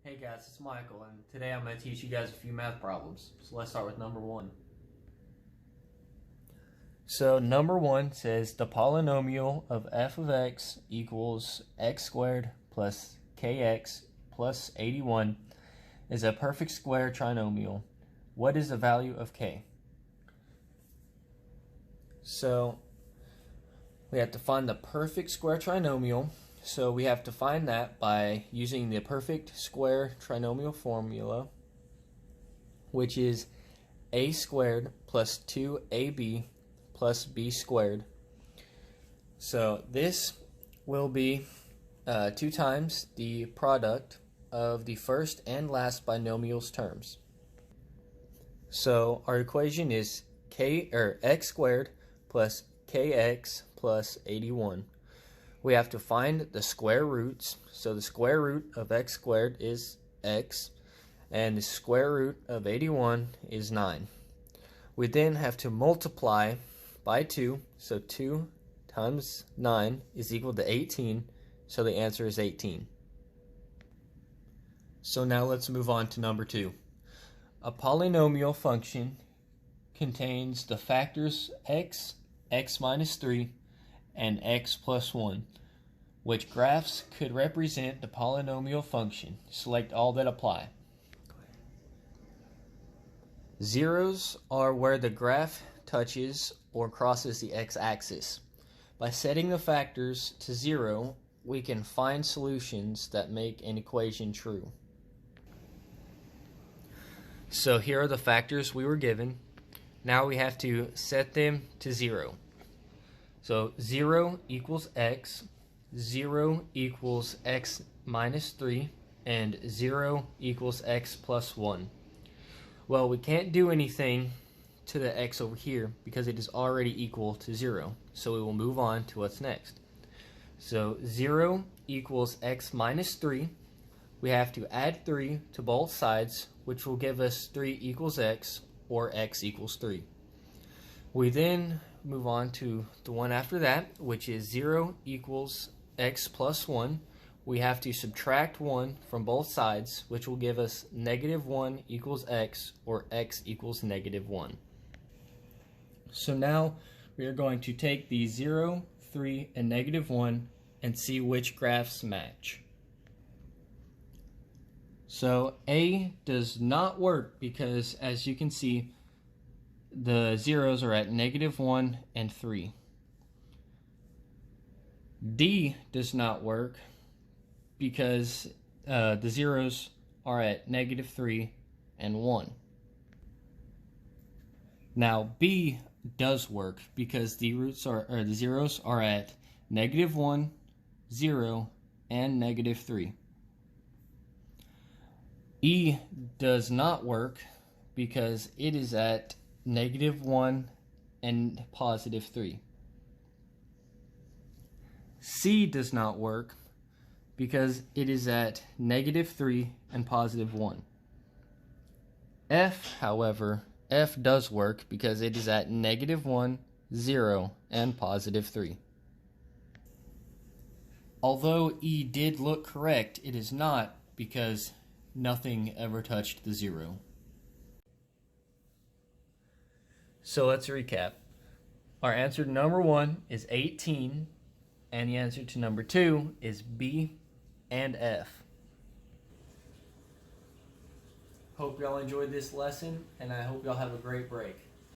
Hey guys, it's Michael, and today I'm going to teach you guys a few math problems. So let's start with number one. So number one says the polynomial of f of x equals x squared plus kx plus 81 is a perfect square trinomial. What is the value of k? So we have to find the perfect square trinomial. So we have to find that by using the perfect square trinomial formula, which is a squared plus 2ab plus b squared. So this will be 2 times the product of the first and last binomial's terms. So our equation is x squared plus kx plus 81. We have to find the square roots. So the square root of x squared is x, and the square root of 81 is 9. We then have to multiply by 2, so 2 times 9 is equal to 18, so the answer is 18. So now let's move on to number 2. A polynomial function contains the factors x, x minus 3, and x plus 1, which graphs could represent the polynomial function. Select all that apply. Zeros are where the graph touches or crosses the x-axis. By setting the factors to 0, we can find solutions that make an equation true. So here are the factors we were given. Now we have to set them to 0. So 0 equals x, 0 equals x minus 3, and 0 equals x plus 1. Well, we can't do anything to the x over here because it is already equal to 0. So we will move on to what's next. So 0 equals x minus 3. We have to add 3 to both sides, which will give us 3 equals x, or x equals 3. We then move on to the one after that, which is 0 equals x plus 1. We have to subtract 1 from both sides, which will give us negative 1 equals x, or x equals negative 1. So now we are going to take the 0, 3, and negative 1 and see which graphs match. So A does not work because, as you can see, the zeros are at negative 1 and 3. D does not work because the zeros are at negative 3 and 1. Now B does work because the zeros are at negative 1, 0, and negative 3. E does not work because it is at negative 1 and positive 3. C does not work because it is at negative 3 and positive 1. F, however, F does work because it is at negative 1, 0, and positive 3. Although E did look correct, it is not because nothing ever touched the 0. So let's recap. Our answer to number 1 is 18, and the answer to number 2 is B and F. Hope y'all enjoyed this lesson, and I hope y'all have a great break.